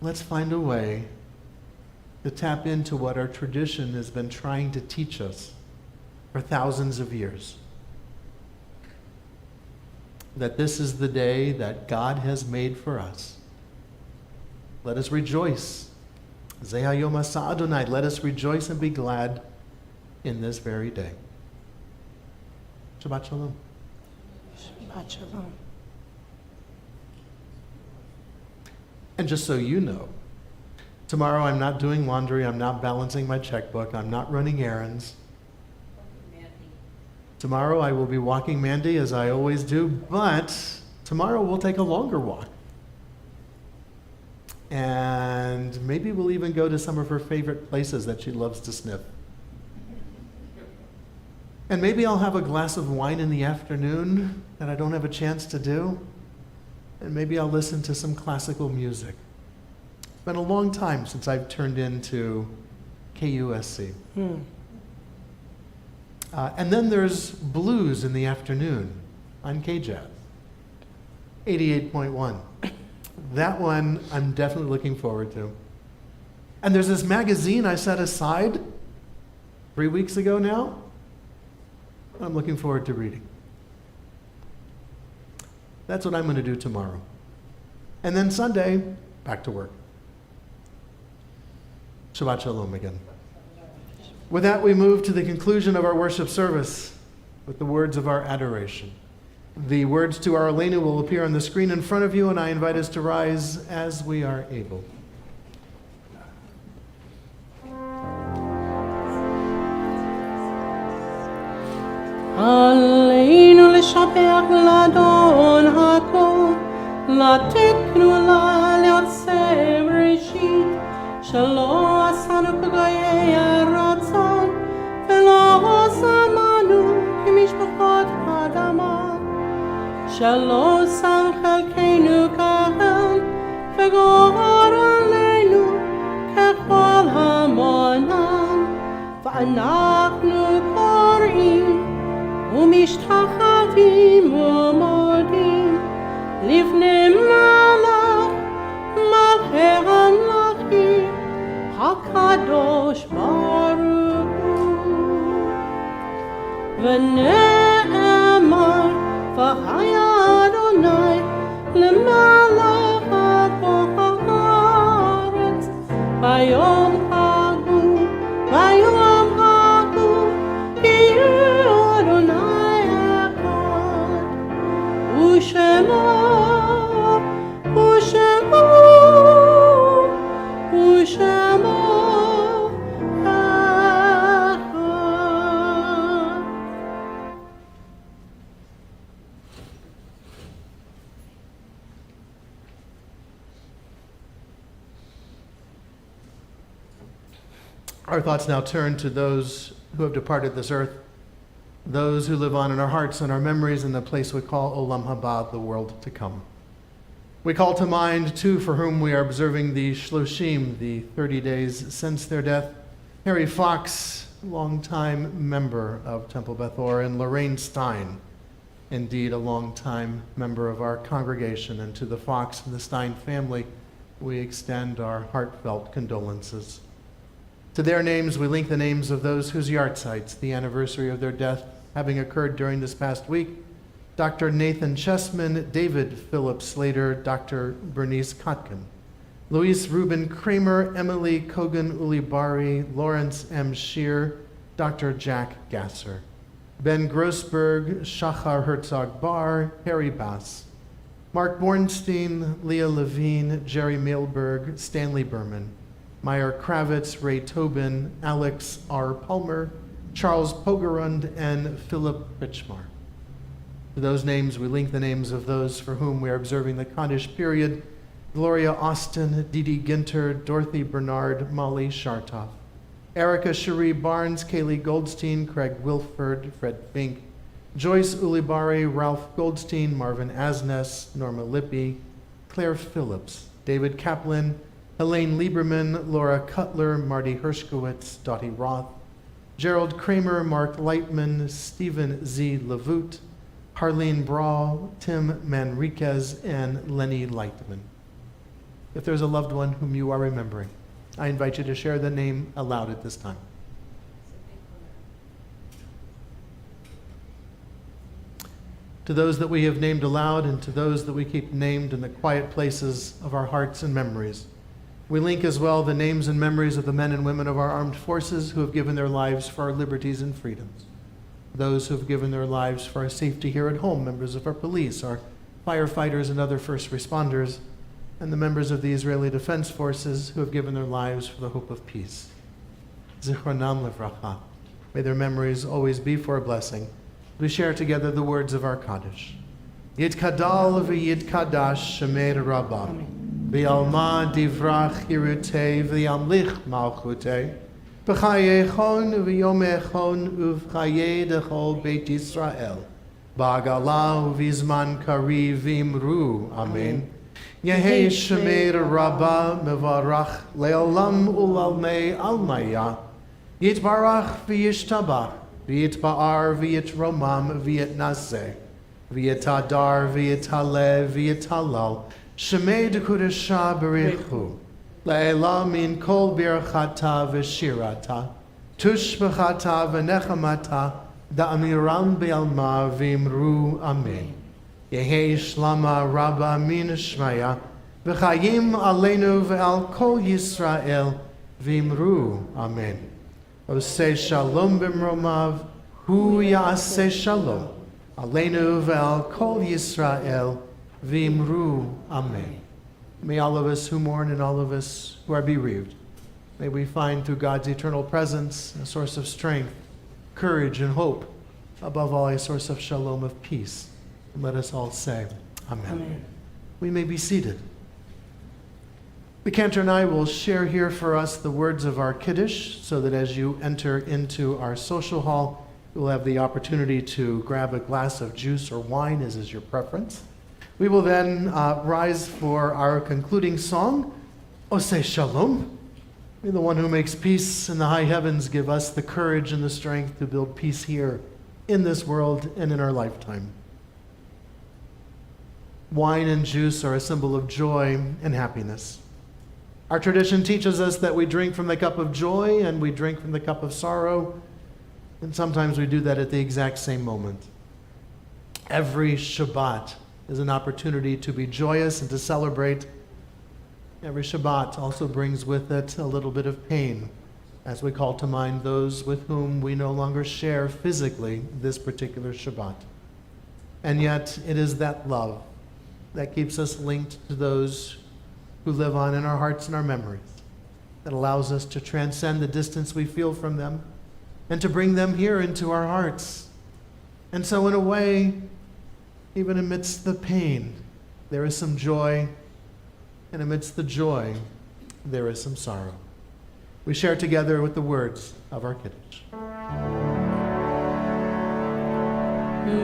Let's find a way to tap into what our tradition has been trying to teach us for thousands of years. That this is the day that God has made for us. Let us rejoice. Zeh hayom asa Adonai. Let us rejoice and be glad in this very day. Shabbat shalom. Shabbat shalom. And just so you know, tomorrow I'm not doing laundry, I'm not balancing my checkbook, I'm not running errands. Tomorrow I will be walking Mandy as I always do, but tomorrow we'll take a longer walk. And maybe we'll even go to some of her favorite places that she loves to sniff. And maybe I'll have a glass of wine in the afternoon that I don't have a chance to do. And maybe I'll listen to some classical music. It's been a long time since I've turned into KUSC. And then there's blues in the afternoon on KJAZ, 88.1. That one I'm definitely looking forward to. And there's this magazine I set aside 3 weeks ago now. I'm looking forward to reading. That's what I'm going to do tomorrow. And then Sunday, back to work. Shabbat shalom again. With that, we move to the conclusion of our worship service with the words of our adoration. The words to our Aleinu will appear on the screen in front of you, and I invite us to rise as we are able. עלינו לשבח לאדון הכל, לתקנו לה לעצב ראשית, שלא עשנו כגויי הרצון, ולא שמנו כמשפחות האדמה, שלא שם חלקנו כאן, וגורל ואנחנו קוראים ומשתחווים ומודים לפני מלך מלכי המלכים הקדוש ברוך הוא. ונאמר והיה אדוני למלך על כל הארץ ביום ההוא יהיה אדוני אחד ושמו Our thoughts now turn to those who have departed this earth, those who live on in our hearts and our memories in the place we call Olam Haba, the world to come. We call to mind two for whom we are observing the Shloshim, the 30 days since their death. Harry Fox, longtime member of Temple Beth Or, and Lorraine Stein, indeed a longtime member of our congregation. And to the Fox and the Stein family, we extend our heartfelt condolences. To their names, we link the names of those whose yahrzeits, the anniversary of their death, having occurred during this past week: Dr. Nathan Chessman, David Philip Slater, Dr. Bernice Kotkin, Luis Ruben Kramer, Emily Kogan Ulibari, Lawrence M. Shear, Dr. Jack Gasser, Ben Grossberg, Shachar Herzog Bar, Harry Bass, Mark Bornstein, Leah Levine, Jerry Mailberg, Stanley Berman, Meyer Kravitz, Ray Tobin, Alex R. Palmer, Charles Pogerund, and Philip Richmar. To those names, we link the names of those for whom we are observing the Kaddish period: Gloria Austin, Didi Ginter, Dorothy Bernard, Molly Shartoff, Erica Cherie Barnes, Kaylee Goldstein, Craig Wilford, Fred Fink, Joyce Ulibari, Ralph Goldstein, Marvin Asnes, Norma Lippy, Claire Phillips, David Kaplan, Helene Lieberman, Laura Cutler, Marty Hershkowitz, Dottie Roth, Gerald Kramer, Mark Lightman, Stephen Z. Levoot, Harlene Brawl, Tim Manriquez, and Lenny Lightman. If there's a loved one whom you are remembering, I invite you to share the name aloud at this time. To those that we have named aloud and to those that we keep named in the quiet places of our hearts and memories, we link as well the names and memories of the men and women of our armed forces who have given their lives for our liberties and freedoms, those who have given their lives for our safety here at home, members of our police, our firefighters and other first responders, and the members of the Israeli Defense Forces who have given their lives for the hope of peace. Zichronam levracha. May their memories always be for a blessing. We share together the words of our Kaddish. Yitkadal v'yitkadash shemer Rabba. V'yalma divrach hirutei v'yamlich malchutei. B'chayechon v'yomechon uv'chaye dechol Beit Yisrael. Ba'agala v'zman kari v'imru. Amen. Yehi shemer Rabba mevarach le'olam ulalmei almaya. Yitbarach v'yishtabach. V'yitba'ar v'yitromam v'yitnaseh. V'yitadar v'yitaleh v'yitalal. Shemei dekudesha berichu. Le'ela min kol birchata v'shirata. Tush b'chata v'nechamata. Da'amiram be'alma v'imru. Amen. Yehi shlama rabba min shmaya. V'chayim aleinu ve'al kol Yisrael. V'imru. Amen. Oseh shalom b'mromav. Hu ya'aseh shalom. Aleinu ve'al kol Yisrael. V'imru. Amen. May all of us who mourn and all of us who are bereaved, may we find through God's eternal presence a source of strength, courage, and hope, above all a source of shalom, of peace. And let us all say, Amen. Amen. We may be seated. The cantor and I will share here for us the words of our Kiddush, so that as you enter into our social hall, you'll have the opportunity to grab a glass of juice or wine, as is your preference. We will then rise for our concluding song, Oseh Shalom. May the one who makes peace in the high heavens give us the courage and the strength to build peace here in this world and in our lifetime. Wine and juice are a symbol of joy and happiness. Our tradition teaches us that we drink from the cup of joy and we drink from the cup of sorrow, and sometimes we do that at the exact same moment. Every Shabbat is an opportunity to be joyous and to celebrate. Every Shabbat also brings with it a little bit of pain as we call to mind those with whom we no longer share physically this particular Shabbat. And yet it is that love that keeps us linked to those who live on in our hearts and our memories, that allows us to transcend the distance we feel from them and to bring them here into our hearts. And so in a way, even amidst the pain, there is some joy, and amidst the joy, there is some sorrow. We share together with the words of our Kiddush.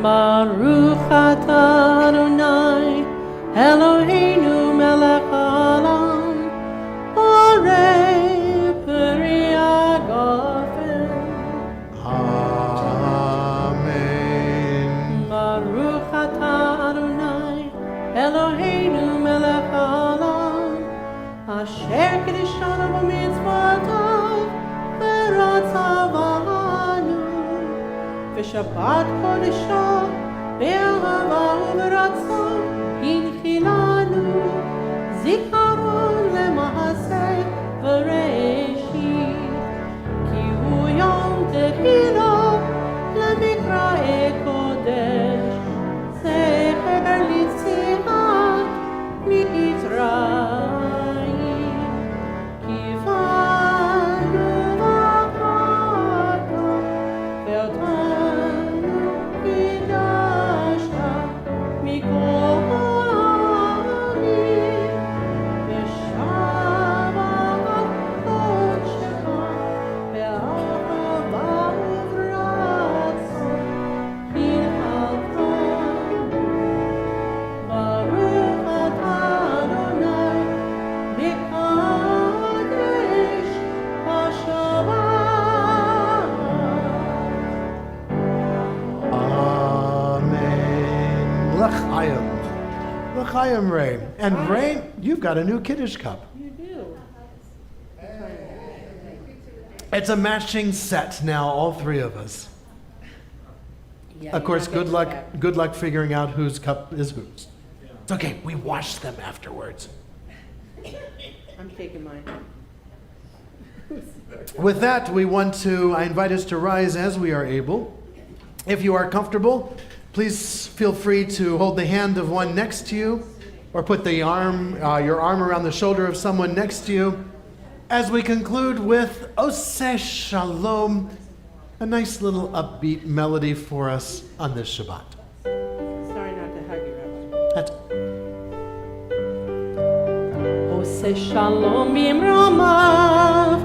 Baruch atah Adonai Eloheinu melech haolam borei peri hagafen. Amen. Baruch atah Adonai Eloheinu melech haolam asher kiddushanu b'mitzvotav v'ratzavanu v'shabbat kodesho be'ahava u'v'ratzon Inchilanu zikaron lema'aseh v'reishit ki hu yom tehila lemikra'e kodesh zecher litziat mitzrayim kivanu v'achata ve'otanu kidashta mikol L'chaim, Ray. And Ray, you've got a new Kiddush cup. You do. It's a matching set now, all three of us. Of course, good luck figuring out whose cup is whose. It's okay, we wash them afterwards. I'm taking mine. With that, I invite us to rise as we are able. If you are comfortable, please feel free to hold the hand of one next to you, or put your arm around the shoulder of someone next to you, as we conclude with Oseh Shalom, a nice little upbeat melody for us on this Shabbat. Sorry not to hug you, Rabbi. That's Oseh shalom bimromav,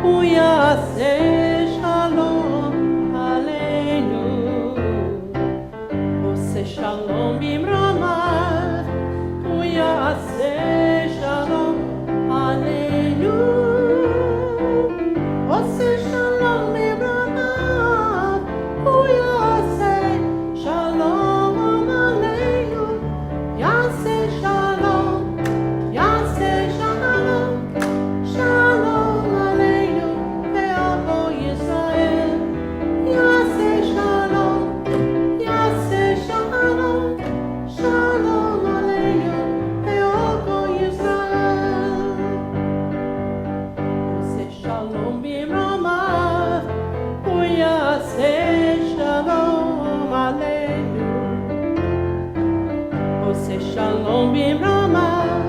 hu yaseh shalom aleinu. Oseh shalom bimromav, hu yaseh shalom aleinu. Oseh shalom bimromav, hu yaseh shalom aleinu. Yaseh shalom. Yaseh shalom, shalom aleinu, ve'avo Yisrael. Yaseh shalom, shalom aleinu, ve'avo Yisrael. Yaseh shalom b'mromav, hu yaseh shalom aleinu. Yaseh shalom b'mromav.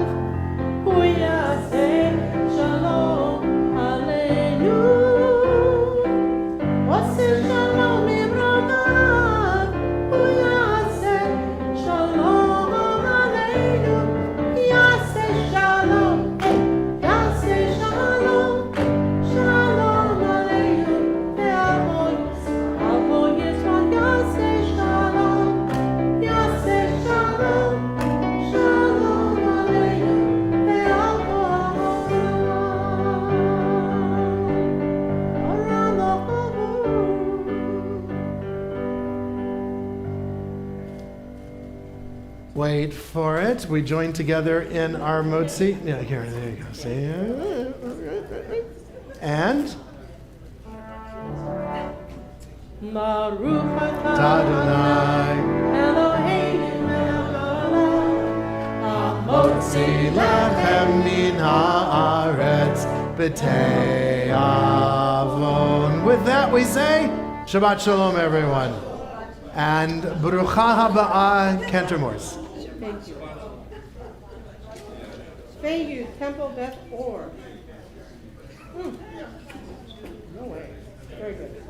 Hu yaseh shalom aleinu. Oseh shalom b'mromav. Hu yaseh shalom aleinu. Yaseh shalom, shalom aleinu. Ve'avo Yisrael. Yaseh shalom, shalom Wait for it. We join together in our motzi. Yeah, here, there you go. See? And Baruch atah Adonai Eloheinu melech haolam, Motzi lechem min haaretz b'tei avon. With that we say Shabbat Shalom, everyone. And Barucha Haba'ah, Cantor Morse. Thank you. Thank you, Temple Beth Or. No way. Very good.